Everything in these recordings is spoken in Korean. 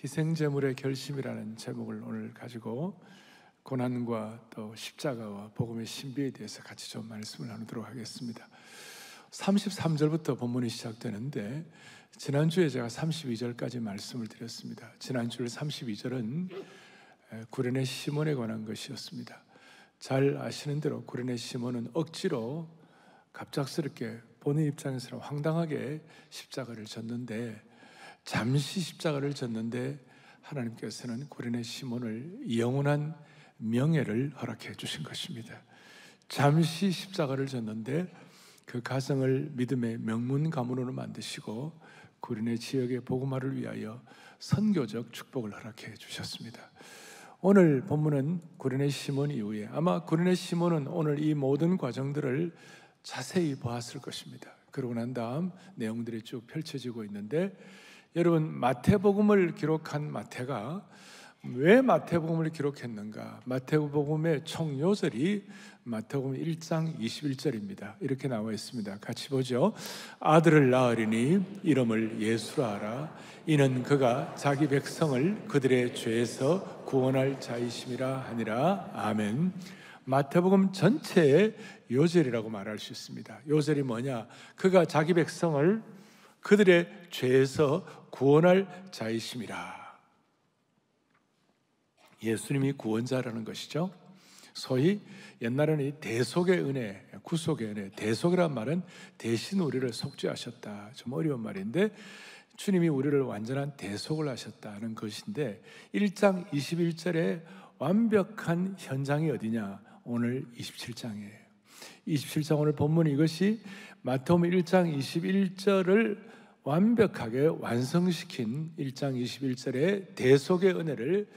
희생제물의 결심이라는 제목을 오늘 가지고 고난과 또 십자가와 복음의 신비에 대해서 같이 좀 말씀을 나누도록 하겠습니다. 33절부터 본문이 시작되는데 지난주에 제가 32절까지 말씀을 드렸습니다. 지난주 32절은 구레네 시몬에 관한 것이었습니다. 잘 아시는 대로 구레네 시몬은 억지로 갑작스럽게 본인 입장에서는 황당하게 십자가를 졌는데, 잠시 십자가를 졌는데 하나님께서는 구레네 시몬을 영원한 명예를 허락해 주신 것입니다. 잠시 십자가를 졌는데 그 가정을 믿음의 명문 가문으로 만드시고 구레네 지역의 복음화를 위하여 선교적 축복을 허락해 주셨습니다. 오늘 본문은 구레네 시몬 이후에, 아마 구레네 시몬은 오늘 이 모든 과정들을 자세히 보았을 것입니다. 그러고 난 다음 내용들이 쭉 펼쳐지고 있는데, 여러분, 마태복음을 기록한 마태가 왜 마태복음을 기록했는가? 마태복음의 총 요절이 마태복음 1장 21절입니다. 이렇게 나와 있습니다. 같이 보죠. 아들을 낳으리니 이름을 예수라 하라. 이는 그가 자기 백성을 그들의 죄에서 구원할 자이심이라 하니라. 아멘. 마태복음 전체의 요절이라고 말할 수 있습니다. 요절이 뭐냐? 그가 자기 백성을 그들의 죄에서 구원할 자이심이라. 예수님이 구원자라는 것이죠. 소위 옛날에는 이 대속의 은혜, 구속의 은혜, 대속이란 말은 대신 우리를 속죄하셨다. 좀 어려운 말인데 주님이 우리를 완전한 대속을 하셨다는 것인데, 1장 21절에 완벽한 현장이 어디냐? 오늘 27장이에요. 27장 오늘 본문 이것이 마태복음 1장 21절을 완벽하게 완성시킨 1장 21절의 대속의 은혜를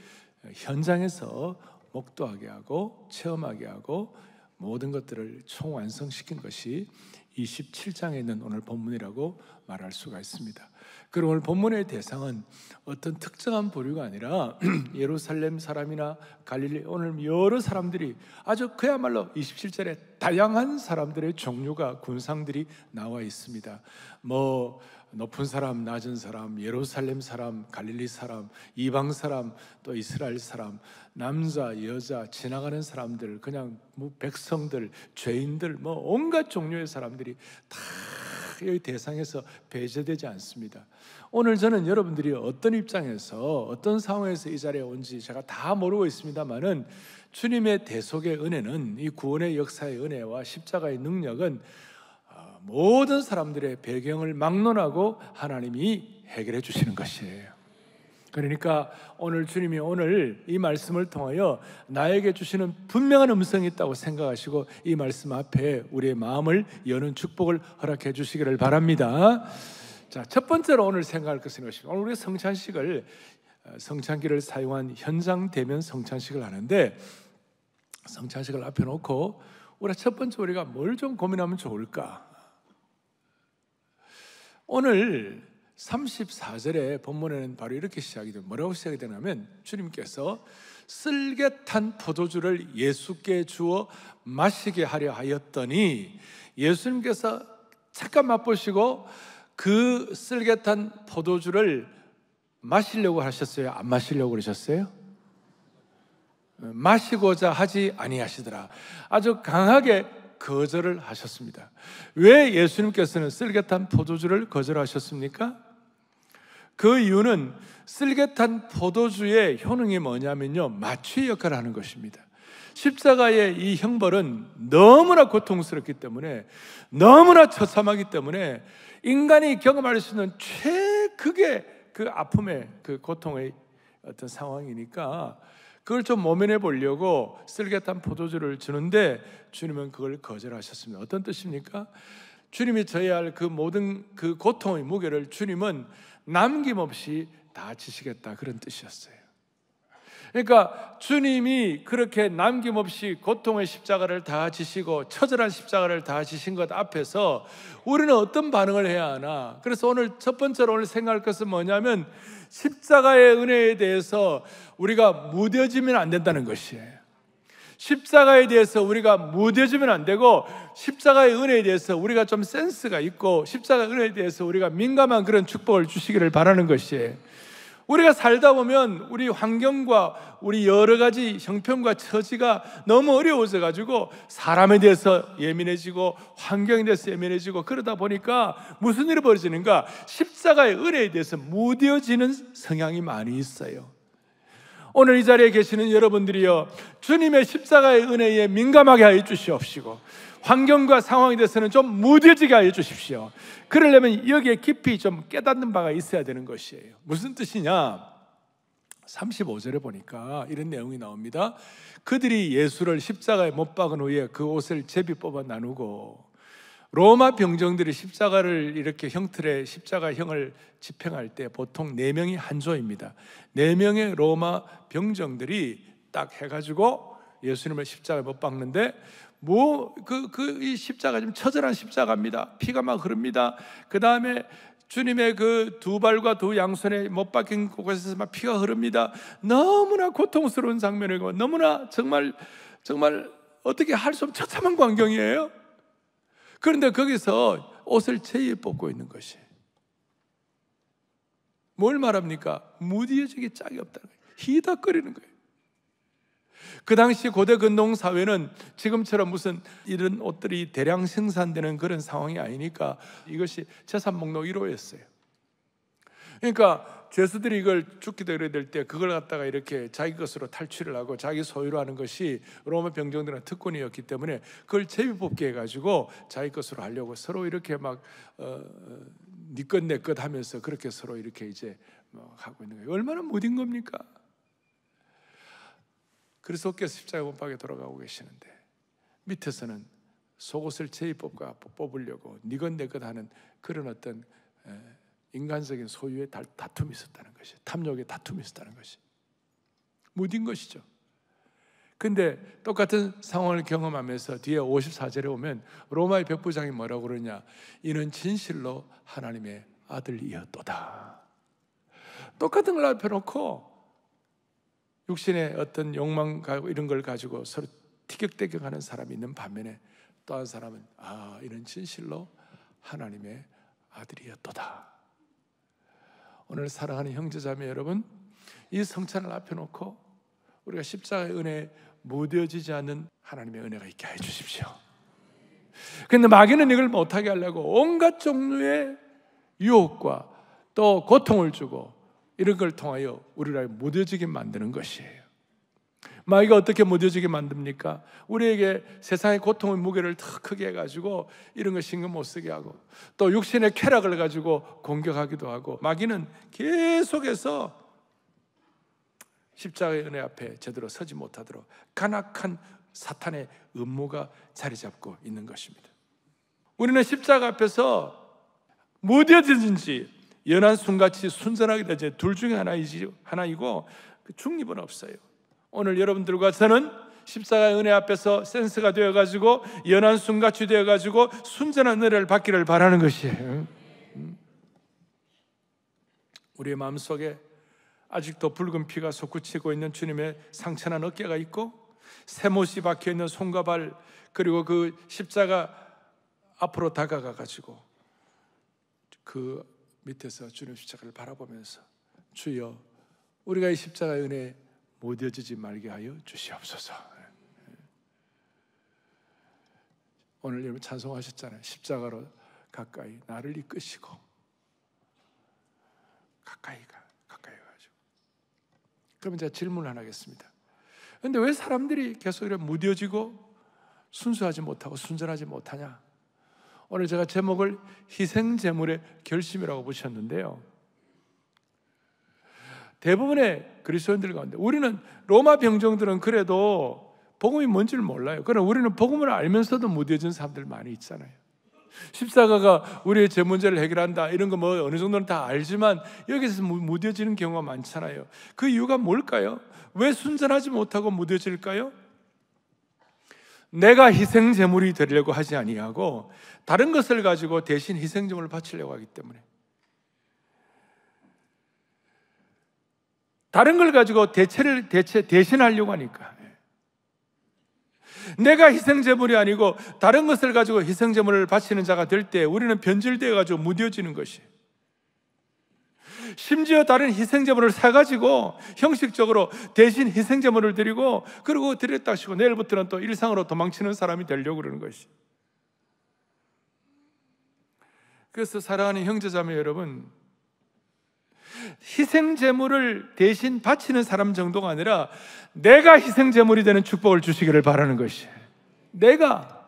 현장에서 목도하게 하고 체험하게 하고 모든 것들을 총완성시킨 것이 27장에 있는 오늘 본문이라고 말할 수가 있습니다. 그리고 오늘 본문의 대상은 어떤 특정한 부류가 아니라 예루살렘 사람이나 갈릴리, 오늘 여러 사람들이, 아주 그야말로 27절에 다양한 사람들의 종류가, 군상들이 나와 있습니다. 높은 사람, 낮은 사람, 예루살렘 사람, 갈릴리 사람, 이방 사람, 또 이스라엘 사람, 남자, 여자, 지나가는 사람들, 그냥 백성들, 죄인들, 온갖 종류의 사람들이 다 이 대상에서 배제되지 않습니다. 오늘 저는 여러분들이 어떤 입장에서 어떤 상황에서 이 자리에 온지 제가 다 모르고 있습니다만은, 주님의 대속의 은혜는, 이 구원의 역사의 은혜와 십자가의 능력은 모든 사람들의 배경을 막론하고 하나님이 해결해 주시는 것이에요. 그러니까 오늘 주님이 오늘 이 말씀을 통하여 나에게 주시는 분명한 음성이 있다고 생각하시고 이 말씀 앞에 우리의 마음을 여는 축복을 허락해 주시기를 바랍니다. 자, 첫 번째로 오늘 생각할 것은 이것입니다. 오늘 우리 성찬기를 사용한 현장 대면 성찬식을 하는데, 성찬식을 앞에 놓고 우리가 첫 번째 우리가 뭘 좀 고민하면 좋을까? 오늘 34절의 본문에는 바로 이렇게 시작이 됩니다. 뭐라고 시작이 되냐면, 주님께서 쓸개탄 포도주를 예수께 주어 마시게 하려 하였더니, 예수님께서 잠깐 맛보시고 그 쓸개탄 포도주를 마시려고 하셨어요? 안 마시려고 그러셨어요? 마시고자 하지 아니하시더라. 아주 강하게 거절을 하셨습니다. 왜 예수님께서는 쓸개탄 포도주를 거절하셨습니까? 그 이유는 쓸개탄 포도주의 효능이 뭐냐면요, 마취의 역할을 하는 것입니다. 십자가의 이 형벌은 너무나 고통스럽기 때문에, 너무나 처참하기 때문에 인간이 경험할 수 있는 최극의 그 아픔의, 그 고통의 어떤 상황이니까 그걸 좀 모면해 보려고 쓸개탄 포도주를 주는데, 주님은 그걸 거절하셨습니다. 어떤 뜻입니까? 주님이 져야 할 그 모든 그 고통의 무게를 주님은 남김없이 다 지시겠다, 그런 뜻이었어요. 그러니까 주님이 그렇게 남김없이 고통의 십자가를 다 지시고 처절한 십자가를 다 지신 것 앞에서 우리는 어떤 반응을 해야 하나? 그래서 오늘 첫 번째로 오늘 생각할 것은 뭐냐면, 십자가의 은혜에 대해서 우리가 무뎌지면 안 된다는 것이에요. 십자가에 대해서 우리가 무뎌지면 안 되고, 십자가의 은혜에 대해서 우리가 좀 센스가 있고, 십자가의 은혜에 대해서 우리가 민감한 그런 축복을 주시기를 바라는 것이에요. 우리가 살다 보면 우리 환경과 우리 여러 가지 형편과 처지가 너무 어려워져 가지고 사람에 대해서 예민해지고 환경에 대해서 예민해지고 그러다 보니까 무슨 일이 벌어지는가? 십자가의 은혜에 대해서 무뎌지는 성향이 많이 있어요. 오늘 이 자리에 계시는 여러분들이요, 주님의 십자가의 은혜에 민감하게 하여 주시옵시고 환경과 상황에 대해서는 좀 무뎌지게 하여 주십시오. 그러려면 여기에 깊이 좀 깨닫는 바가 있어야 되는 것이에요. 무슨 뜻이냐? 35절에 보니까 이런 내용이 나옵니다. 그들이 예수를 십자가에 못 박은 후에 그 옷을 제비 뽑아 나누고, 로마 병정들이 십자가를 이렇게 형틀에 십자가형을 집행할 때 보통 4명이 한 조입니다. 4명의 로마 병정들이 딱 해가지고 예수님을 십자가에 못 박는데, 이 십자가 좀 처절한 십자가입니다. 피가 막 흐릅니다. 그 다음에 주님의 그 두 발과 두 양손에 못 박힌 곳에서 막 피가 흐릅니다. 너무나 고통스러운 장면이고 너무나 정말 어떻게 할 수 없는 처참한 광경이에요. 그런데 거기서 옷을 제일 뽑고 있는 것이 뭘 말합니까? 무디어지기 짝이 없다는 거예요. 희덕거리는 거예요. 그 당시 고대 근동 사회는 지금처럼 무슨 이런 옷들이 대량 생산되는 그런 상황이 아니니까 이것이 재산 목록 1호였어요. 그러니까 죄수들이 이걸 죽기도 이래야 될 때 그걸 갖다가 이렇게 자기 것으로 탈취를 하고 자기 소유로 하는 것이 로마 병정들의 특권이었기 때문에 그걸 제비 뽑게 해가지고 자기 것으로 하려고 서로 이렇게 막 네 것 내 것 하면서 그렇게 서로 이렇게 이제 하고 있는 거예요. 얼마나 무딘 겁니까? 그리스도께서 십자가에 못 박에 돌아가고 계시는데 밑에서는 속옷을 제비 뽑으려고 네 것 내 것 하는 그런 어떤 인간적인 소유의 다툼이 있었다는 것이, 탐욕의 다툼이 있었다는 것이 무딘 것이죠. 근데 똑같은 상황을 경험하면서 뒤에 54절에 오면 로마의 백부장이 뭐라고 그러냐? 이는 진실로 하나님의 아들이었도다. 똑같은 걸 앞에 놓고 육신의 어떤 욕망 이런 걸 가지고 서로 티격태격하는 사람이 있는 반면에 또 한 사람은 이는 진실로 하나님의 아들이었도다. 오늘 사랑하는 형제자매 여러분, 이 성찬을 앞에 놓고 우리가 십자가의 은혜에 무뎌지지 않는 하나님의 은혜가 있게 해 주십시오. 그런데 마귀는 이걸 못하게 하려고 온갖 종류의 유혹과 또 고통을 주고 이런 걸 통하여 우리를 무뎌지게 만드는 것이에요. 마귀가 어떻게 무뎌지게 만듭니까? 우리에게 세상의 고통의 무게를 더 크게 해가지고 이런 거 신경 못 쓰게 하고 또 육신의 쾌락을 가지고 공격하기도 하고, 마귀는 계속해서 십자가의 은혜 앞에 제대로 서지 못하도록 간악한 사탄의 음모가 자리 잡고 있는 것입니다. 우리는 십자가 앞에서 무뎌지든지 연한 순같이 순전하게 되지 둘 중에 하나이고 중립은 없어요. 오늘 여러분들과 저는 십자가의 은혜 앞에서 센스가 되어가지고 연한 순같이 되어가지고 순전한 은혜를 받기를 바라는 것이에요. 우리의 마음속에 아직도 붉은 피가 솟구치고 있는 주님의 상처난 어깨가 있고 쇠못이 박혀있는 손과 발, 그리고 그 십자가 앞으로 다가가가지고 그 밑에서 주님 십자가를 바라보면서 주여 우리가 이 십자가의 은혜에 무뎌지지 말게 하여 주시옵소서. 오늘 여러분 찬송하셨잖아요. 십자가로 가까이 나를 이끄시고 가까이 가가지고. 그러면 제가 질문을 하나 하겠습니다. 그런데 왜 사람들이 계속 이렇게 무뎌지고 순수하지 못하고 순전하지 못하냐? 오늘 제가 제목을 희생제물의 결심이라고 붙였는데요, 대부분의 그리스도인들 가운데 우리는 로마 병정들은 그래도 복음이 뭔지를 몰라요. 그러나 우리는 복음을 알면서도 무뎌진 사람들 많이 있잖아요. 십자가가 우리의 죄 문제를 해결한다 이런 거 뭐 어느 정도는 다 알지만 여기서 무뎌지는 경우가 많잖아요. 그 이유가 뭘까요? 왜 순전하지 못하고 무뎌질까요? 내가 희생제물이 되려고 하지 아니하고 다른 것을 가지고 대신 희생제물을 바치려고 하기 때문에, 다른 걸 가지고 대신하려고 하니까. 내가 희생제물이 아니고 다른 것을 가지고 희생제물을 바치는 자가 될 때 우리는 변질되어 가지고 무뎌지는 것이. 심지어 다른 희생제물을 사가지고 형식적으로 대신 희생제물을 드리고, 그리고 드렸다 하시고 내일부터는 또 일상으로 도망치는 사람이 되려고 그러는 것이. 그래서 사랑하는 형제자매 여러분, 희생제물을 대신 바치는 사람 정도가 아니라 내가 희생제물이 되는 축복을 주시기를 바라는 것이. 내가.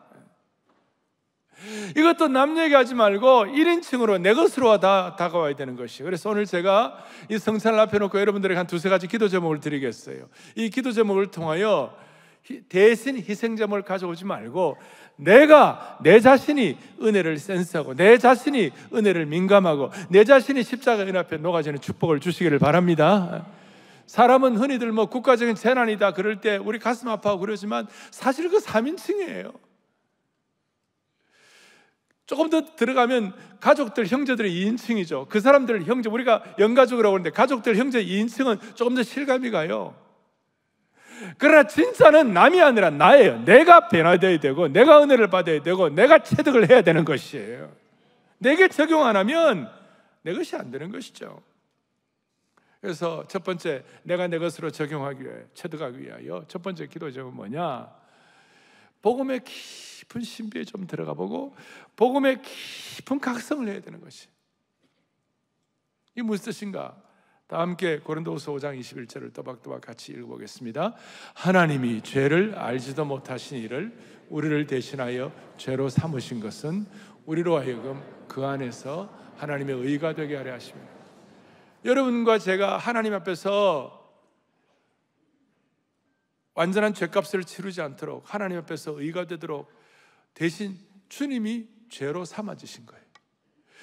이것도 남 얘기하지 말고 1인칭으로 내 것으로 다가와야 되는 것이. 그래서 오늘 제가 이 성찬을 앞에 놓고 여러분들에게 한 두세 가지 기도 제목을 드리겠어요. 이 기도 제목을 통하여 대신 희생제물을 가져오지 말고 내가, 내 자신이 은혜를 센스하고 내 자신이 은혜를 민감하고 내 자신이 십자가 은 앞에 녹아지는 축복을 주시기를 바랍니다. 사람은 흔히들 뭐 국가적인 재난이다 그럴 때 우리 가슴 아파하고 그러지만 사실 그 3인칭이에요. 조금 더 들어가면 가족들, 형제들이 2인칭이죠. 그 사람들 형제, 우리가 영가족이라고 하는데 가족들, 형제 2인칭은 조금 더 실감이 가요. 그러나 진짜는 남이 아니라 나예요. 내가 변화되어야 되고 내가 은혜를 받아야 되고 내가 체득을 해야 되는 것이에요. 내게 적용 안 하면 내 것이 안 되는 것이죠. 그래서 첫 번째, 내가 내 것으로 적용하기 위해, 체득하기 위하여 첫 번째 기도 제목은 뭐냐? 복음의 깊은 신비에 좀 들어가 보고 복음의 깊은 각성을 해야 되는 것이. 이 무슨 뜻인가? 다 함께 고린도후서 5장 21절을 또박또박 같이 읽어보겠습니다. 하나님이 죄를 알지도 못하신 이를 우리를 대신하여 죄로 삼으신 것은 우리로 하여금 그 안에서 하나님의 의가 되게 하려 하십니다. 여러분과 제가 하나님 앞에서 완전한 죄값을 치르지 않도록, 하나님 앞에서 의가 되도록 대신 주님이 죄로 삼아지신 거예요.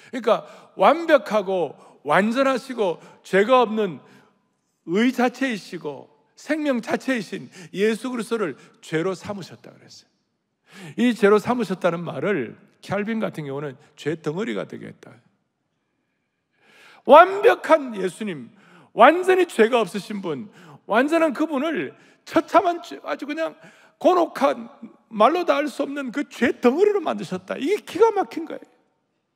그러니까 완벽하고 완전하시고 죄가 없는 의 자체이시고 생명 자체이신 예수 그리스도를 죄로 삼으셨다 그랬어요. 이 죄로 삼으셨다는 말을 캘빈 같은 경우는 죄 덩어리가 되게 했다. 완벽한 예수님, 완전히 죄가 없으신 분, 완전한 그분을 처참한 아주 그냥 곤혹한 말로 다 할 수 없는 그 죄 덩어리로 만드셨다. 이게 기가 막힌 거예요.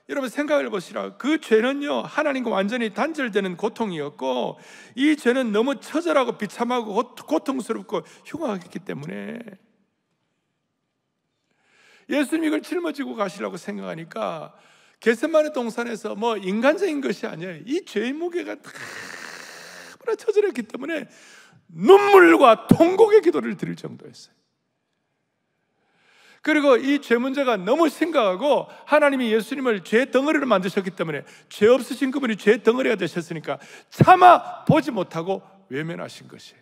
여러분 생각해 보시라. 그 죄는요, 하나님과 완전히 단절되는 고통이었고, 이 죄는 너무 처절하고 비참하고 고통스럽고 흉악했기 때문에 예수님 이걸 짊어지고 가시라고 생각하니까 겟세마네 동산에서 뭐 인간적인 것이 아니에요. 이 죄의 무게가 너무나 처절했기 때문에 눈물과 통곡의 기도를 드릴 정도였어요. 그리고 이 죄 문제가 너무 심각하고 하나님이 예수님을 죄 덩어리로 만드셨기 때문에 죄 없으신 그분이 죄 덩어리가 되셨으니까 참아 보지 못하고 외면하신 것이에요.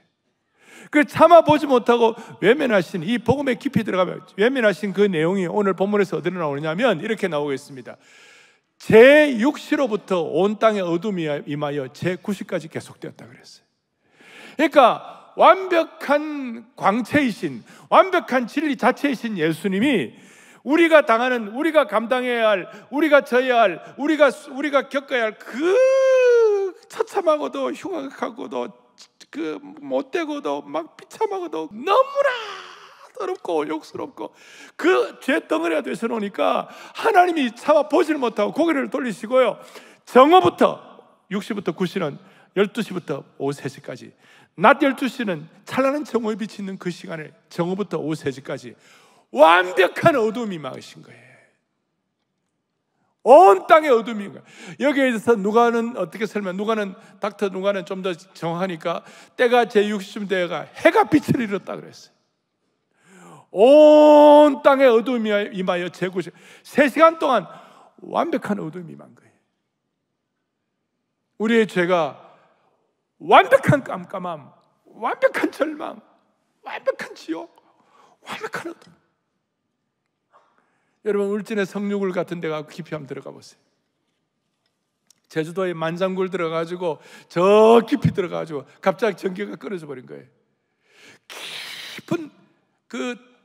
그 참아 보지 못하고 외면하신 이 복음에 깊이 들어가면 외면하신 그 내용이 오늘 본문에서 어디로 나오냐면 이렇게 나오겠습니다. 제 6시로부터 온 땅에 어둠이 임하여 제 9시까지 계속되었다 그랬어요. 그러니까 완벽한 광채이신, 완벽한 진리 자체이신 예수님이 우리가 당하는, 우리가 감당해야 할, 우리가 져야 할, 우리가 겪어야 할 그 처참하고도 흉악하고도 그 못되고도 막 비참하고도 너무나 더럽고 욕스럽고 그 죄 덩어리가 되서 놓으니까 하나님이 참아 보지를 못하고 고개를 돌리시고요, 정오부터 6시부터 9시는 12시부터 오후 3시까지, 낮 12시는 찬란한 정오의 빛이 있는 그 시간에 정오부터 오후 3시까지 완벽한 어둠이 임하신 거예요. 온 땅에 어둠인 거예요. 여기에 대해서 누가는 어떻게 설명, 닥터 누가는 좀 더 정확하니까 때가 제 60쯤 되어가 해가 빛을 잃었다 그랬어요. 온 땅에 어둠이 임하여 제 9시, 3시간 동안 완벽한 어둠이 임한 거예요. 우리의 죄가 완벽한 깜깜함, 완벽한 절망, 완벽한 지옥, 완벽한 어둠. 여러분 울진의 성류굴 같은 데가 깊이 한번 들어가 보세요. 제주도에 만장굴 들어가지고 저 깊이 들어가지고 갑자기 전기가 끊어져 버린 거예요. 깊은 그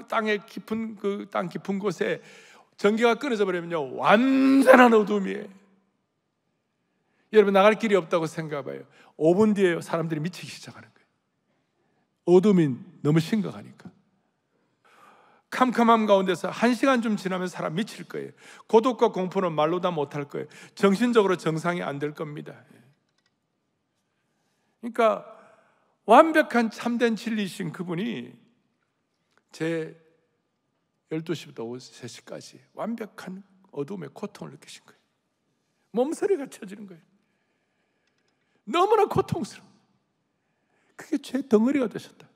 땅의 깊은 그 땅 깊은 곳에 전기가 끊어져 버리면요 완전한 어둠이에요. 여러분 나갈 길이 없다고 생각해봐요. 5분 뒤에 사람들이 미치기 시작하는 거예요. 어둠이 너무 심각하니까. 캄캄함 가운데서 1시간 좀 지나면 사람 미칠 거예요. 고독과 공포는 말로 다 못할 거예요. 정신적으로 정상이 안 될 겁니다. 그러니까 완벽한 참된 진리이신 그분이 제 12시부터 오후 3시까지 완벽한 어둠의 고통을 느끼신 거예요. 몸서리가 쳐지는 거예요. 너무나 고통스러워. 그게 죄 덩어리가 되셨다.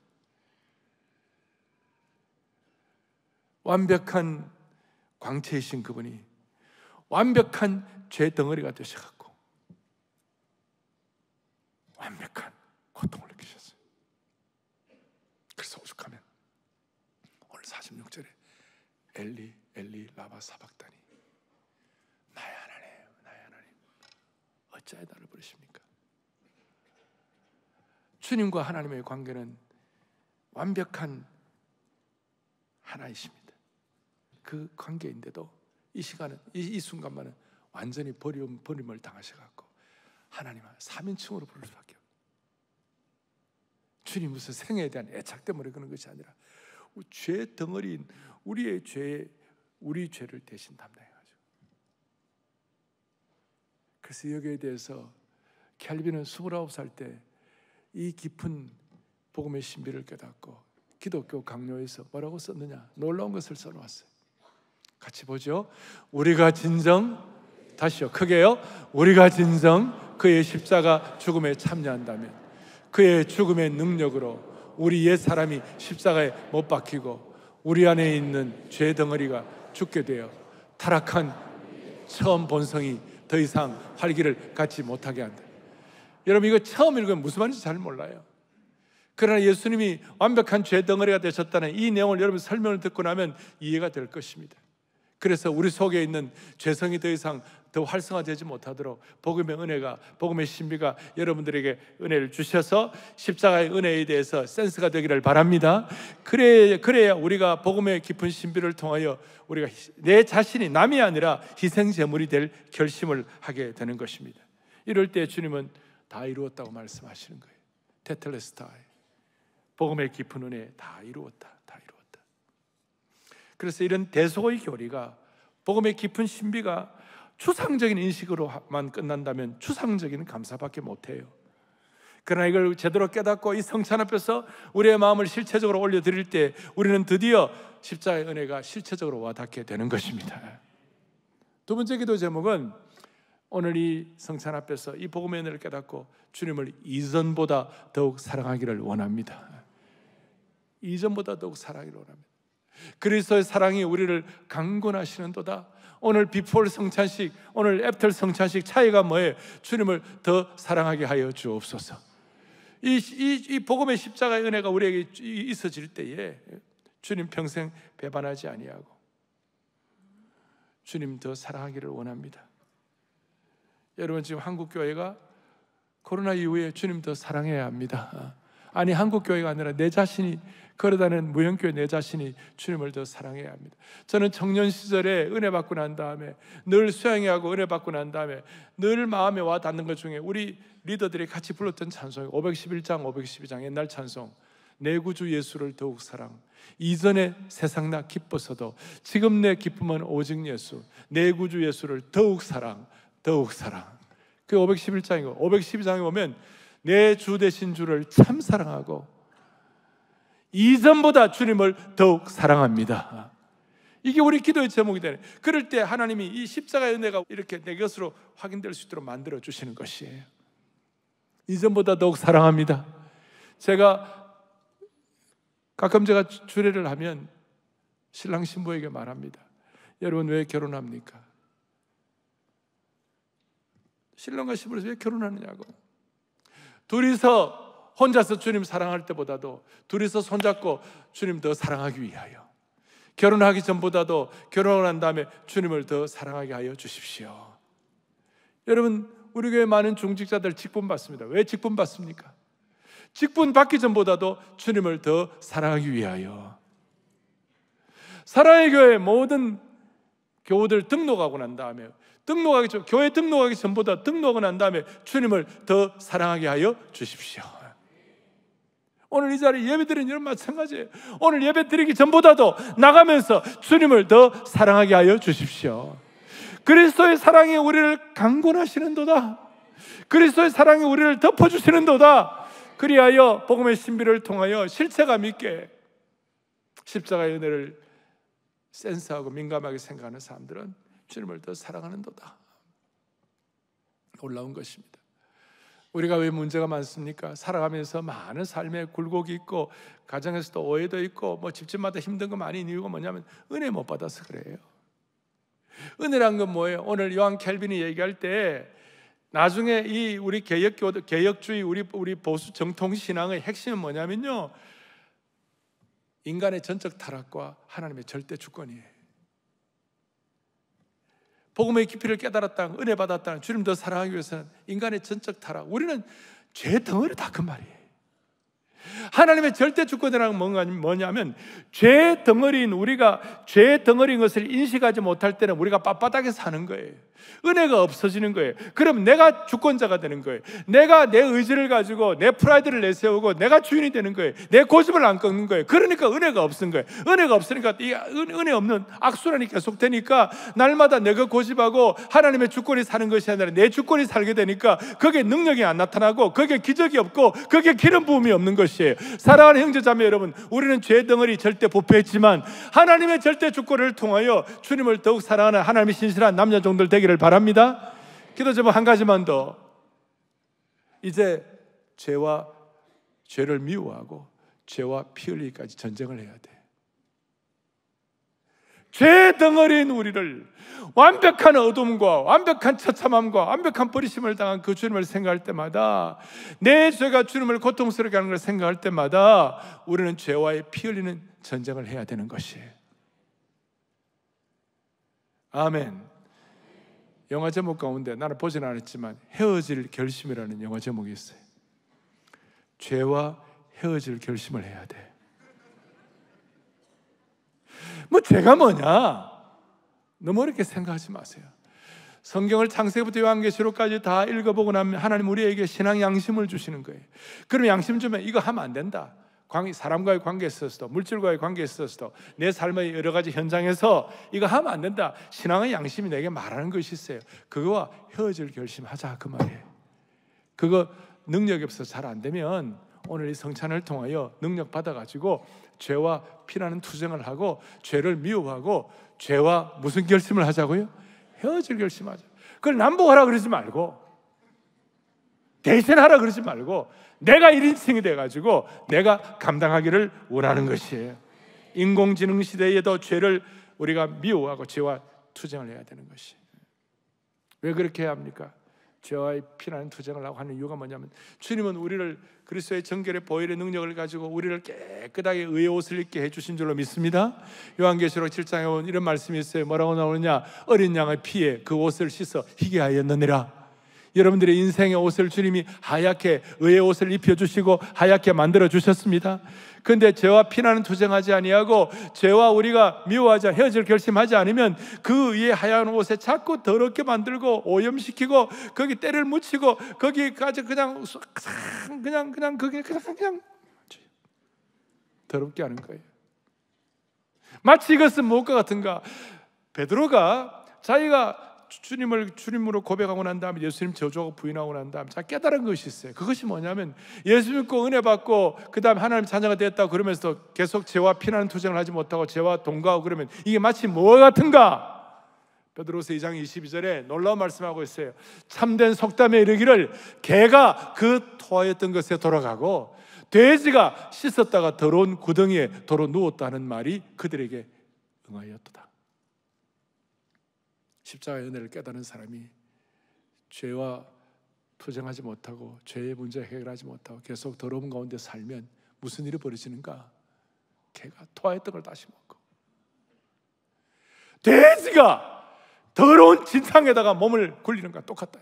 완벽한 광채이신 그분이 완벽한 죄 덩어리가 되셔갖고 완벽한 고통을 느끼셨어요. 그래서 오죽하면 오늘 46절에 엘리 엘리 라마 사박다니, 나의 하나님 나의 하나님 어찌하여 나를 부르십니까? 주님과 하나님의 관계는 완벽한 하나이십니다. 그 관계인데도 이 시간은 이 순간만은 완전히 버림을 당하셔갖고 하나님을 3인칭으로 부를 수밖에 없어요. 주님 무슨 생애에 대한 애착 때문에 그런 것이 아니라 죄 덩어리인 우리 죄를 대신 담당해가지고. 그래서 여기에 대해서 켈빈은 29살 때 이 깊은 복음의 신비를 깨닫고 기독교 강요에서 뭐라고 썼느냐? 놀라운 것을 써놓았어요. 같이 보죠. 우리가 진정, 다시요, 크게요. 우리가 진정 그의 십자가 죽음에 참여한다면 그의 죽음의 능력으로 우리 옛 사람이 십자가에 못 박히고 우리 안에 있는 죄 덩어리가 죽게 되어 타락한 처음 본성이 더 이상 활기를 갖지 못하게 한다. 여러분, 이거 처음 읽으면 무슨 말인지 잘 몰라요. 그러나 예수님이 완벽한 죄 덩어리가 되셨다는 이 내용을 여러분 설명을 듣고 나면 이해가 될 것입니다. 그래서 우리 속에 있는 죄성이 더 이상 더 활성화되지 못하도록 복음의 은혜가, 복음의 신비가 여러분들에게 은혜를 주셔서 십자가의 은혜에 대해서 센스가 되기를 바랍니다. 그래야 우리가 복음의 깊은 신비를 통하여 우리가 내 자신이 남이 아니라 희생제물이 될 결심을 하게 되는 것입니다. 이럴 때 주님은 다 이루었다고 말씀하시는 거예요. 테텔레스타이, 복음의 깊은 은혜 다 이루었다, 다 이루었다. 그래서 이런 대소의 교리가, 복음의 깊은 신비가 추상적인 인식으로만 끝난다면 추상적인 감사밖에 못해요. 그러나 이걸 제대로 깨닫고 이 성찬 앞에서 우리의 마음을 실체적으로 올려드릴 때 우리는 드디어 십자가의 은혜가 실체적으로 와닿게 되는 것입니다. 두 번째 기도 제목은 오늘 이 성찬 앞에서 이 복음의 은혜를 깨닫고 주님을 이전보다 더욱 사랑하기를 원합니다. 이전보다 더욱 사랑하기를 원합니다. 그리스도의 사랑이 우리를 강권하시는도다. 오늘 비포 성찬식, 오늘 애프터 성찬식 차이가 뭐예요? 주님을 더 사랑하게 하여 주옵소서. 이 복음의 십자가의 은혜가 우리에게 있어질 때에 주님 평생 배반하지 아니하고 주님 더 사랑하기를 원합니다. 여러분, 지금 한국교회가 코로나 이후에 주님 더 사랑해야 합니다. 아니, 한국교회가 아니라 내 자신이, 걸어다니는 무형교회 내 자신이 주님을 더 사랑해야 합니다. 저는 청년 시절에 은혜 받고 난 다음에 늘 수양회하고 은혜 받고 난 다음에 늘 마음에 와 닿는 것 중에 우리 리더들이 같이 불렀던 찬송이 511장, 512장 옛날 찬송, 내 구주 예수를 더욱 사랑, 이전에 세상 나 기뻤어도 지금 내 기쁨은 오직 예수, 내 구주 예수를 더욱 사랑, 더욱 사랑. 그 511장이고 512장에 보면 내 주 되신 주를 참 사랑하고 이전보다 주님을 더욱 사랑합니다. 이게 우리 기도의 제목이 되네. 그럴 때 하나님이 이 십자가의 은혜가 이렇게 내 것으로 확인될 수 있도록 만들어 주시는 것이에요. 이전보다 더욱 사랑합니다. 가끔 제가 주례를 하면 신랑 신부에게 말합니다. 여러분, 왜 결혼합니까? 신랑과 신부에서 왜 결혼하느냐고. 둘이서 혼자서 주님 사랑할 때보다도 둘이서 손잡고 주님 더 사랑하기 위하여, 결혼하기 전보다도 결혼을 한 다음에 주님을 더 사랑하게 하여 주십시오. 여러분, 우리 교회 많은 중직자들 직분 받습니다. 왜 직분 받습니까? 직분 받기 전보다도 주님을 더 사랑하기 위하여. 사랑의 교회 모든 교우들 등록하고 난 다음에 교회 등록하기 전보다 등록하고 난 다음에 주님을 더 사랑하게 하여 주십시오. 오늘 이 자리에 예배드리는 여러분 마찬가지예요. 오늘 예배 드리기 전보다도 나가면서 주님을 더 사랑하게 하여 주십시오. 그리스도의 사랑이 우리를 강권하시는도다. 그리스도의 사랑이 우리를 덮어주시는도다. 그리하여 복음의 신비를 통하여 실체감 있게 십자가의 은혜를 센스하고 민감하게 생각하는 사람들은 주님을 더 사랑하는도다. 놀라운 것입니다. 우리가 왜 문제가 많습니까? 살아가면서 많은 삶에 굴곡이 있고 가정에서도 오해도 있고 집집마다 힘든 거 많이 있는 이유가 뭐냐면 은혜 못 받아서 그래요. 은혜란 건 뭐예요? 오늘 요한 켈빈이 얘기할 때 나중에 이 우리 개혁주의 우리 보수 정통 신앙의 핵심은 뭐냐면요, 인간의 전적 타락과 하나님의 절대 주권이에요. 복음의 깊이를 깨달았다, 은혜 받았다, 주님 더 사랑하기 위해서는 인간의 전적 타락, 우리는 죄 덩어리다 그 말이에요. 하나님의 절대 주권이라는 건 뭐냐면 죄 덩어리인 우리가 죄 덩어리인 것을 인식하지 못할 때는 우리가 빳빳하게 사는 거예요. 은혜가 없어지는 거예요. 그럼 내가 주권자가 되는 거예요. 내가 내 의지를 가지고 내 프라이드를 내세우고 내가 주인이 되는 거예요. 내 고집을 안 꺾는 거예요. 그러니까 은혜가 없는 거예요. 은혜가 없으니까 이 은혜 없는 악순환이 계속되니까 날마다 내가 고집하고 하나님의 주권이 사는 것이 아니라 내 주권이 살게 되니까 거기에 능력이 안 나타나고 거기에 기적이 없고 거기에 기름 부음이 없는 것이에요. 사랑하는 형제자매 여러분, 우리는 죄 덩어리 절대 부패했지만 하나님의 절대 주권을 통하여 주님을 더욱 사랑하는 하나님의 신실한 남녀 종들 되기를 바랍니다. 기도 제목 한 가지만 더. 이제 죄를 미워하고 죄와 피 흘리기까지 전쟁을 해야 돼. 죄 덩어리인 우리를 완벽한 어둠과 완벽한 처참함과 완벽한 버리심을 당한 그 주님을 생각할 때마다, 내 죄가 주님을 고통스럽게 하는 걸 생각할 때마다 우리는 죄와의 피 흘리는 전쟁을 해야 되는 것이에요. 아멘. 영화 제목 가운데 나는 보진 않았지만 헤어질 결심이라는 영화 제목이 있어요. 죄와 헤어질 결심을 해야 돼. 죄가 뭐냐? 너무 어렵게 생각하지 마세요. 성경을 창세기부터 요한계시록까지 다 읽어보고 나면 하나님 우리에게 신앙 양심을 주시는 거예요. 그럼 양심 주면 이거 하면 안 된다. 사람과의 관계에 있어서도, 물질과의 관계에 있어서도, 내 삶의 여러 가지 현장에서 이거 하면 안 된다. 신앙의 양심이 내게 말하는 것이 있어요. 그거와 헤어질 결심하자 그 말이에요. 그거 능력이 없어서 잘 안 되면 오늘 이 성찬을 통하여 능력 받아가지고 죄와 피나는 투쟁을 하고 죄를 미워하고 죄와 무슨 결심을 하자고요? 헤어질 결심하자. 그걸 남복하라 그러지 말고, 대신하라 그러지 말고 내가 1인칭이 돼가지고 내가 감당하기를 원하는 것이에요. 인공지능 시대에도 죄를 우리가 미워하고 죄와 투쟁을 해야 되는 것이. 왜 그렇게 해야 합니까? 죄와의 피나는 투쟁을 하고 하는 이유가 뭐냐면 주님은 우리를 그리스도의 정결의 보혈의 능력을 가지고 우리를 깨끗하게 의의 옷을 입게 해주신 줄로 믿습니다. 요한계시록 7장에 보면 이런 말씀이 있어요. 뭐라고 나오느냐? 어린 양의 피에 그 옷을 씻어 희게 하였느니라. 여러분들의 인생의 옷을 주님이 하얗게 의의 옷을 입혀주시고 하얗게 만들어주셨습니다. 그런데 죄와 피나는 투쟁하지 아니하고 죄와 우리가 미워하지 헤어질 결심하지 않으면 그 위에 하얀 옷에 자꾸 더럽게 만들고 오염시키고 거기 때를 묻히고 거기까지 그냥 더럽게 하는 거예요. 마치 이것은 무엇과 같은가? 베드로가 자기가 주님을 주님으로 고백하고 난 다음에 예수님 저주하고 부인하고 난 다음에 자 깨달은 것이 있어요. 그것이 뭐냐면 예수 믿고 은혜 받고 그 다음에 하나님 자녀가 되었다고 그러면서 계속 죄와 피나는 투쟁을 하지 못하고 죄와 동거하고 그러면 이게 마치 뭐와 같은가? 베드로서 2장 22절에 놀라운 말씀하고 있어요. 참된 속담에 이르기를 개가 그 토하였던 것에 돌아가고 돼지가 씻었다가 더러운 구덩이에 도로 누웠다는 말이 그들에게 응하였도다. 십자가의 은혜를 깨달은 사람이 죄와 투쟁하지 못하고 죄의 문제 해결하지 못하고 계속 더러운 가운데 살면 무슨 일이 벌어지는가? 개가 토하였던 걸 다시 먹고 돼지가 더러운 진상에다가 몸을 굴리는 것과 똑같다.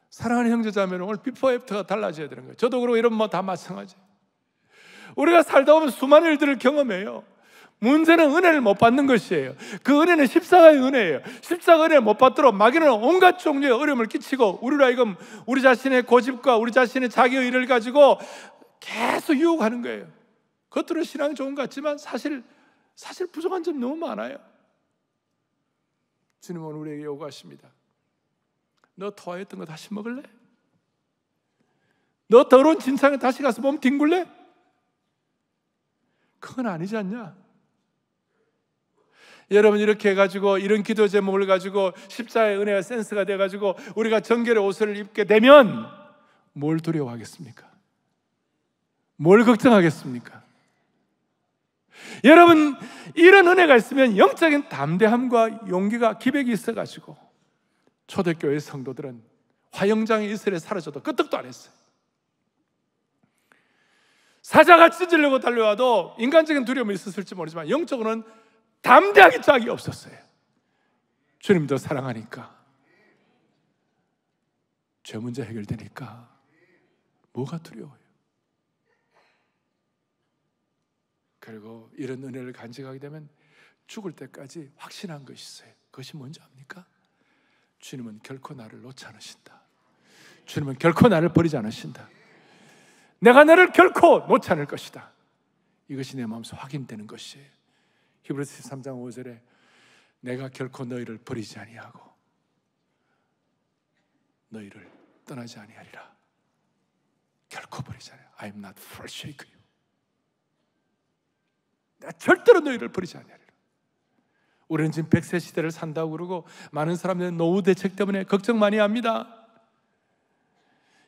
사랑하는 형제자매는 오늘 비포 애프터가 달라져야 되는 거예요. 저도 그러고 이런 다 마찬가지예요. 우리가 살다 보면 수많은 일들을 경험해요. 문제는 은혜를 못 받는 것이에요. 그 은혜는 십자가의 은혜예요. 십자가 은혜를 못 받도록 마귀는 온갖 종류의 어려움을 끼치고 우리로 하여금 우리 자신의 고집과 우리 자신의 자기 의를 가지고 계속 유혹하는 거예요. 겉으로 신앙이 좋은 것 같지만 사실 부족한 점이 너무 많아요. 주님은 오늘 우리에게 요구하십니다. 너 토하였던 거 다시 먹을래? 너 더러운 진상에 다시 가서 몸 뒹굴래? 그건 아니지 않냐? 여러분, 이렇게 해가지고 이런 기도 제목을 가지고 십자가의 은혜가 센스가 돼가지고 우리가 정결의 옷을 입게 되면 뭘 두려워하겠습니까? 뭘 걱정하겠습니까? 여러분, 이런 은혜가 있으면 영적인 담대함과 용기가 기백이 있어가지고 초대교회 성도들은 화영장에 이스라엘에 사라져도 끄떡도 안 했어요. 사자가 찢으려고 달려와도 인간적인 두려움이 있었을지 모르지만 영적으로는 담대하게 짝이 없었어요. 주님도 사랑하니까, 죄 문제 해결되니까 뭐가 두려워요? 그리고 이런 은혜를 간직하게 되면 죽을 때까지 확신한 것이 있어요. 그것이 뭔지 압니까? 주님은 결코 나를 놓지 않으신다. 주님은 결코 나를 버리지 않으신다. 내가 너를 결코 놓지 않을 것이다. 이것이 내 마음에서 확인되는 것이에요. 히브리서 13장 5절에 내가 결코 너희를 버리지 아니하고 너희를 떠나지 아니하리라. 결코 버리지 아니하리라. I am not forsake you. 내가 절대로 너희를 버리지 아니하리라. 우리는 지금 100세 시대를 산다고 그러고 많은 사람들은 노후 대책 때문에 걱정 많이 합니다.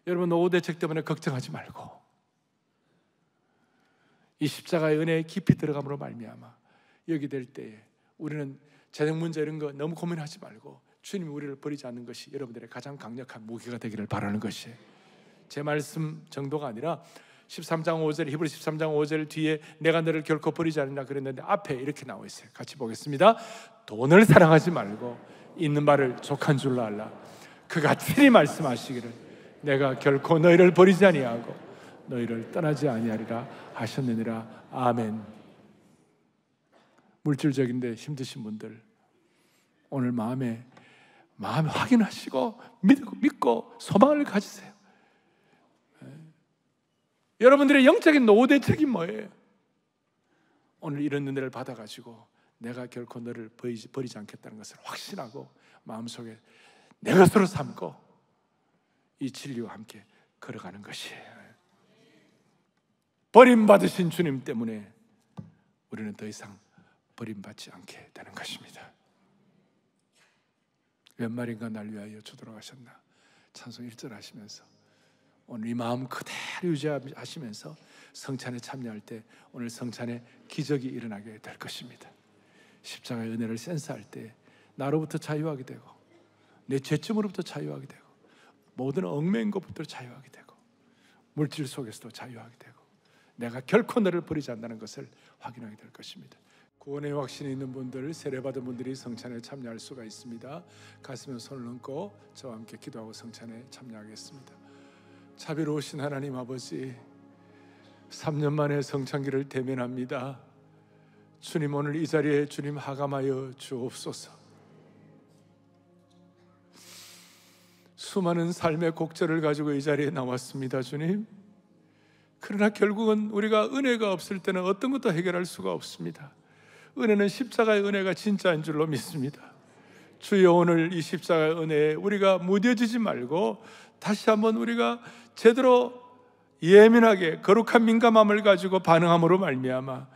여러분, 노후 대책 때문에 걱정하지 말고 이 십자가의 은혜에 깊이 들어감으로 말미암아 여기 될 때에 우리는 재정 문제 이런 거 너무 고민하지 말고 주님이 우리를 버리지 않는 것이 여러분들의 가장 강력한 무기가 되기를 바라는 것이에요. 제 말씀 정도가 아니라 13장 5절, 히브리 13장 5절 뒤에 내가 너를 결코 버리지 않는다 그랬는데 앞에 이렇게 나와 있어요. 같이 보겠습니다. 돈을 사랑하지 말고 있는 말을 족한 줄로 알라. 그가 친히 말씀하시기를 내가 결코 너희를 버리지 아니하고 너희를 떠나지 아니하리라 하셨느니라. 아멘. 물질적인데 힘드신 분들 오늘 마음에 확인하시고 믿고 소망을 가지세요. 여러분들의 영적인 노후 대책이 뭐예요? 오늘 이런 은혜를 받아가지고 내가 결코 너를 버리지 않겠다는 것을 확신하고 마음속에 내 것으로 삼고 이 진리와 함께 걸어가는 것이에요. 버림받으신 주님 때문에 우리는 더 이상 버림받지 않게 되는 것입니다. 웬 말인가 날 위하여 주돌아가셨나 찬송 1절 하시면서 오늘 이 마음 그대로 유지하시면서 성찬에 참여할 때 오늘 성찬에 기적이 일어나게 될 것입니다. 십자가의 은혜를 센스할 때 나로부터 자유하게 되고 내 죄점으로부터 자유하게 되고 모든 얽매인 것부터 자유하게 되고 물질 속에서도 자유하게 되고 내가 결코 너를 버리지 않는다는 것을 확인하게 될 것입니다. 구원의 확신이 있는 분들, 세례받은 분들이 성찬에 참여할 수가 있습니다. 가슴에 손을 얹고 저와 함께 기도하고 성찬에 참여하겠습니다. 자비로우신 하나님 아버지, 3년 만에 성찬기를 대면합니다. 주님, 오늘 이 자리에 주님 하감하여 주옵소서. 수많은 삶의 곡절을 가지고 이 자리에 나왔습니다. 주님, 그러나 결국은 우리가 은혜가 없을 때는 어떤 것도 해결할 수가 없습니다. 은혜는 십자가의 은혜가 진짜인 줄로 믿습니다. 주여, 오늘 이 십자가의 은혜에 우리가 무뎌지지 말고 다시 한번 우리가 제대로 예민하게 거룩한 민감함을 가지고 반응함으로 말미암아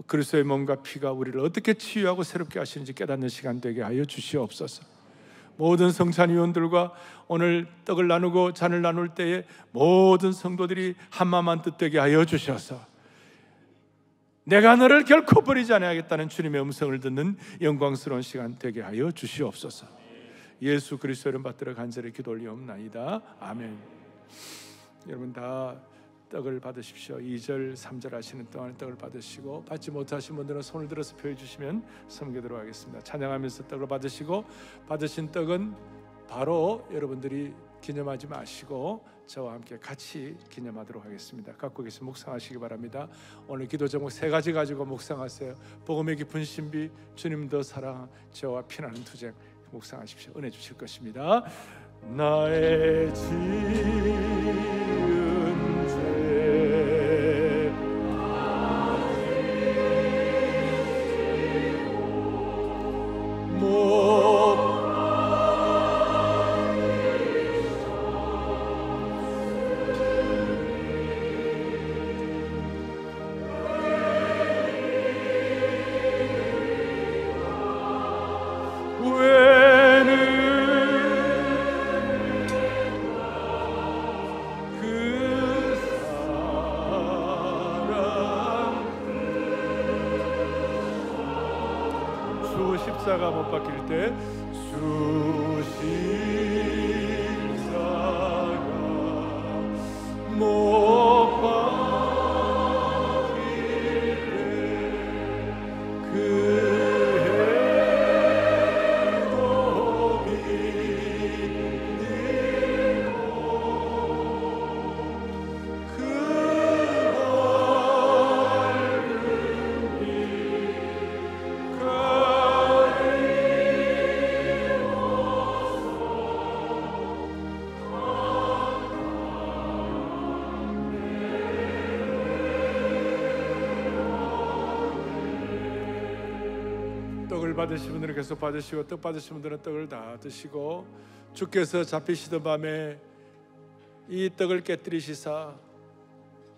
그리스도의 몸과 피가 우리를 어떻게 치유하고 새롭게 하시는지 깨닫는 시간 되게 하여 주시옵소서. 모든 성찬위원들과 오늘 떡을 나누고 잔을 나눌 때에 모든 성도들이 한마음 한 뜻 되게 하여 주셔서 내가 너를 결코 버리지 않아야겠다는 주님의 음성을 듣는 영광스러운 시간 되게 하여 주시옵소서. 예수 그리스도의 이름 받들어 간절히 기도 올리옵나이다. 아멘. 여러분 다 떡을 받으십시오. 2절 3절 하시는 동안 떡을 받으시고 받지 못하신 분들은 손을 들어서 표해 주시면 섬기도록 하겠습니다. 찬양하면서 떡을 받으시고 받으신 떡은 바로 여러분들이 기념하지 마시고 저와 함께 같이 기념하도록 하겠습니다. 갖고 계신 묵상하시기 바랍니다. 오늘 기도 제목 3가지 가지고 묵상하세요. 복음의 깊은 신비, 주님 더 사랑, 저와 피나는 투쟁 묵상하십시오. 은혜 주실 것입니다. 나의 지은 죄 못 십자가 못 박힐 때 주 십자가 못 박힐 때그 떡을 받으신 분들은 계속 받으시고 떡 받으신 분들은 떡을 다 드시고 주께서 잡히시던 밤에 이 떡을 깨뜨리시사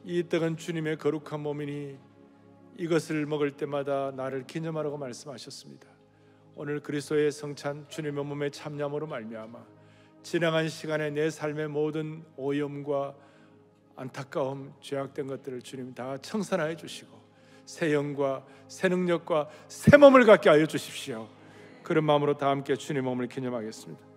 이 떡은 주님의 거룩한 몸이니 이것을 먹을 때마다 나를 기념하라고 말씀하셨습니다. 오늘 그리스도의 성찬 주님의 몸에 참여함으로 말미암아 지나간 시간에 내 삶의 모든 오염과 안타까움, 죄악된 것들을 주님 다 청산하여 주시고 새 영과 새 능력과 새 몸을 갖게 하여 주십시오. 그런 마음으로 다 함께 주님 몸을 기념하겠습니다.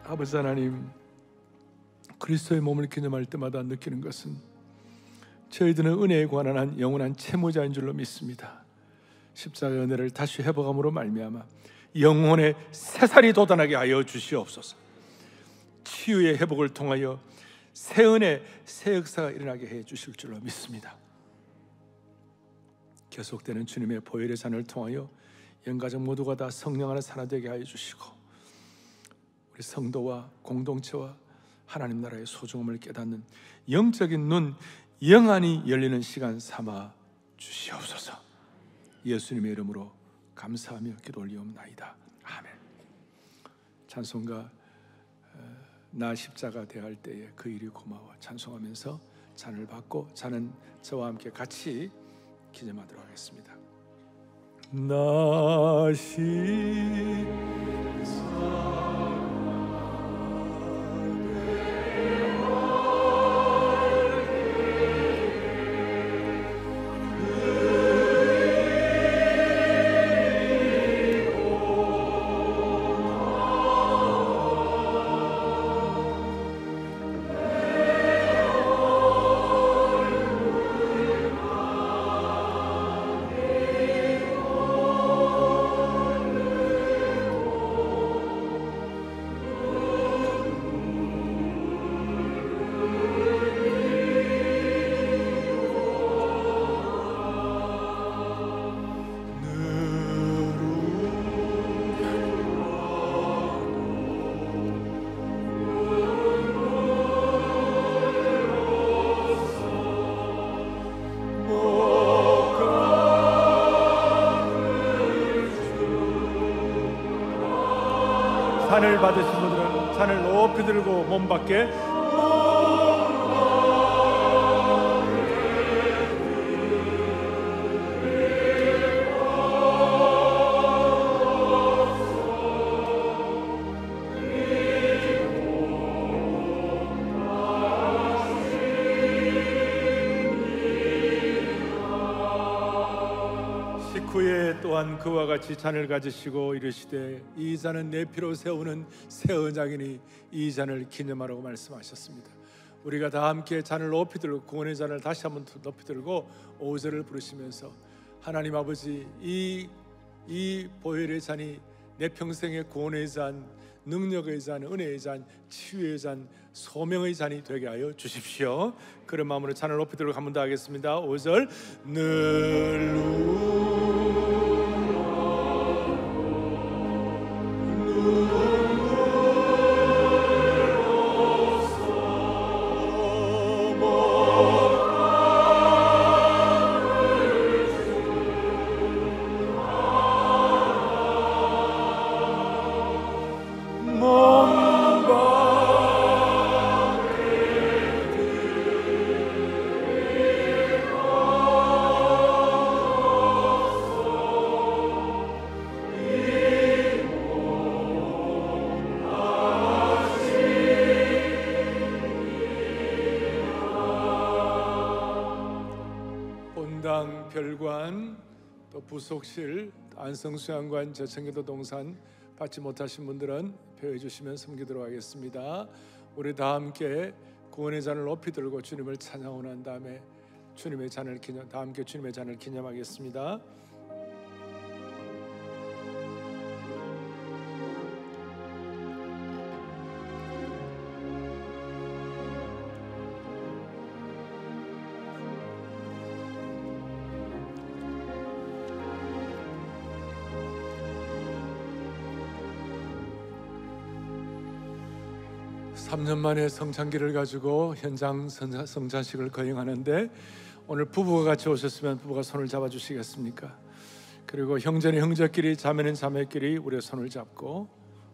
아버지 하나님, 그리스도의 몸을 기념할 때마다 느끼는 것은 저희들은 은혜에 관한 한 영원한 채무자인 줄로 믿습니다. 십자가의 은혜를 다시 회복함으로 말미암아 영혼의 새살이 돋아나게 하여 주시옵소서. 치유의 회복을 통하여 새 은혜, 새 역사가 일어나게 해 주실 줄로 믿습니다. 계속되는 주님의 보혈의 잔을 통하여 영가족 모두가 다 성령 안에 하나 되게 하여 주시고 우리 성도와 공동체와 하나님 나라의 소중함을 깨닫는 영적인 눈 영안이 열리는 시간 삼아 주시옵소서. 예수님의 이름으로 감사하며 기도 올리옵나이다. 아멘. 찬송가 나 십자가 대할 때에 그 일이 고마워 찬송하면서 잔을 받고 잔은 저와 함께 같이 기념하도록 하겠습니다. 나 십자가 잔을 받으신 분들은 잔을 높이 들고 몸 밖에 후에 또한 그와 같이 잔을 가지시고 이르시되 이 잔은 내 피로 세우는 새 언약이니 이 잔을 기념하라고 말씀하셨습니다. 우리가 다 함께 잔을 높이 들고 구원의 잔을 다시 한번 높이 들고 5절을 부르시면서 하나님 아버지 이 보혈의 잔이 내 평생의 구원의 잔, 능력의 잔, 은혜의 잔, 치유의 잔, 소명의 잔이 되게 하여 주십시오. 그런 마음으로 잔을 높이 들고 한 번 더 하겠습니다. 5절 늘 별관, 또 부속실, 안성수양관, 저청계도 동산 받지 못하신 분들은 표해 주시면 섬기도록 하겠습니다. 우리 다 함께 구원의 잔을 높이 들고 주님을 찬양하고 난 다음에 주님의 잔을 다 함께 주님의 잔을 기념하겠습니다. 삼 년 만에 성찬기를 가지고 현장 성찬식을 거행하는데 오늘 부부가 같이 오셨으면 부부가 손을 잡아주시겠습니까? 그리고 형제는 형제끼리, 자매는 자매끼리 우리의 손을 잡고,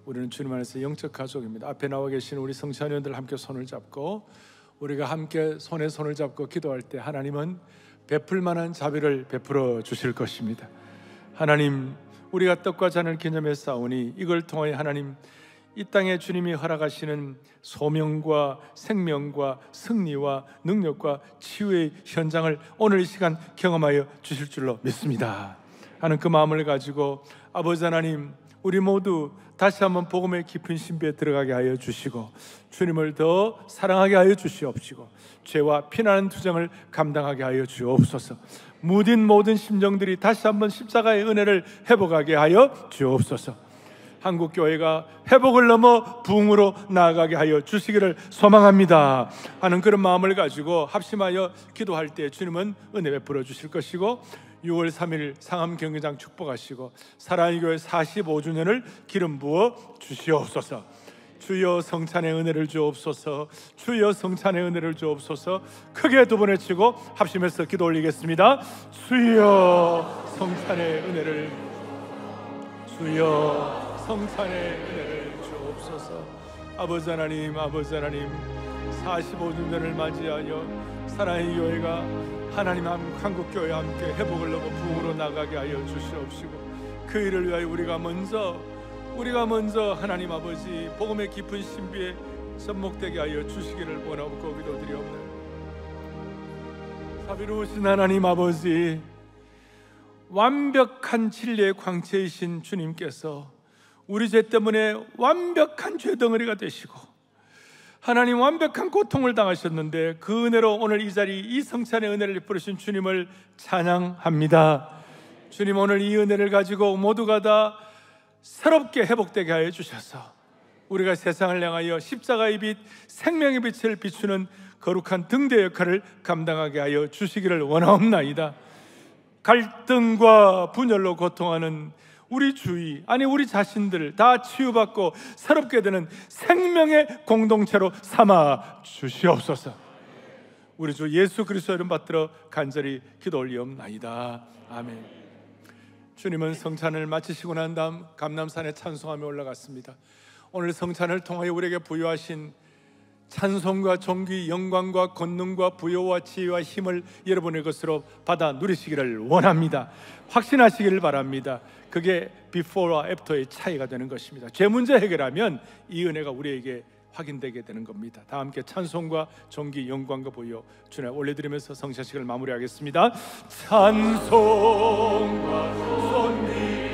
우리는 주님 안에서 영적 가족입니다. 앞에 나와 계신 우리 성찬위원들 함께 손을 잡고, 우리가 함께 손에 손을 잡고 기도할 때 하나님은 베풀 만한 자비를 베풀어 주실 것입니다. 하나님, 우리가 떡과 잔을 기념해 싸우니 이걸 통하여 하나님, 이 땅에 주님이 허락하시는 소명과 생명과 승리와 능력과 치유의 현장을 오늘 이 시간 경험하여 주실 줄로 믿습니다 하는 그 마음을 가지고, 아버지 하나님, 우리 모두 다시 한번 복음의 깊은 신비에 들어가게 하여 주시고, 주님을 더 사랑하게 하여 주시옵시고, 죄와 피나는 투정을 감당하게 하여 주옵소서. 무딘 모든 심정들이 다시 한번 십자가의 은혜를 회복하게 하여 주옵소서. 한국교회가 회복을 넘어 부흥으로 나아가게 하여 주시기를 소망합니다 하는 그런 마음을 가지고 합심하여 기도할 때 주님은 은혜 베풀어 주실 것이고, 6월 3일 상암 경기장 축복하시고 사랑의 교회 45주년을 기름 부어 주시옵소서. 주여 성찬의 은혜를 주옵소서. 주여 성찬의 은혜를 주옵소서. 크게 두 번 외치고 합심해서 기도 올리겠습니다. 주여 성찬의 은혜를, 주여 성찬의 은혜를 주옵소서. 아버지 하나님, 아버지 하나님, 45주년을 맞이하여 사랑의 교회가 하나님 한국교회와 함께 회복을 넘어 부흥으로 나가게 하여 주시옵시고, 그 일을 위하여 우리가 먼저 하나님 아버지 복음의 깊은 신비에 접목되게 하여 주시기를 원하고 기도드리옵나이다. 자비로우신 하나님 아버지, 완벽한 진리의 광채이신 주님께서 우리 죄 때문에 완벽한 죄덩어리가 되시고 하나님 완벽한 고통을 당하셨는데, 그 은혜로 오늘 이 자리, 이 성찬의 은혜를 베푸신 주님을 찬양합니다. 주님, 오늘 이 은혜를 가지고 모두가 다 새롭게 회복되게 하여 주셔서 우리가 세상을 향하여 십자가의 빛, 생명의 빛을 비추는 거룩한 등대 역할을 감당하게 하여 주시기를 원하옵나이다. 갈등과 분열로 고통하는 우리 주위, 아니 우리 자신들 다 치유받고 새롭게 되는 생명의 공동체로 삼아 주시옵소서. 우리 주 예수 그리스도 이름 받들어 간절히 기도 올리옵나이다. 아멘. 주님은 성찬을 마치시고 난 다음 감람산에 찬송하며 올라갔습니다. 오늘 성찬을 통하여 우리에게 부여하신 찬송과 존귀, 영광과 권능과 부여와 지혜와 힘을 여러분의 것으로 받아 누리시기를 원합니다. 확신하시기를 바랍니다. 그게 before와 after의 차이가 되는 것입니다. 죄 문제 해결하면 이 은혜가 우리에게 확인되게 되는 겁니다. 다 함께 찬송과 존귀, 영광과 부여 주님 올려드리면서 성찬식을 마무리하겠습니다. 찬송과 존귀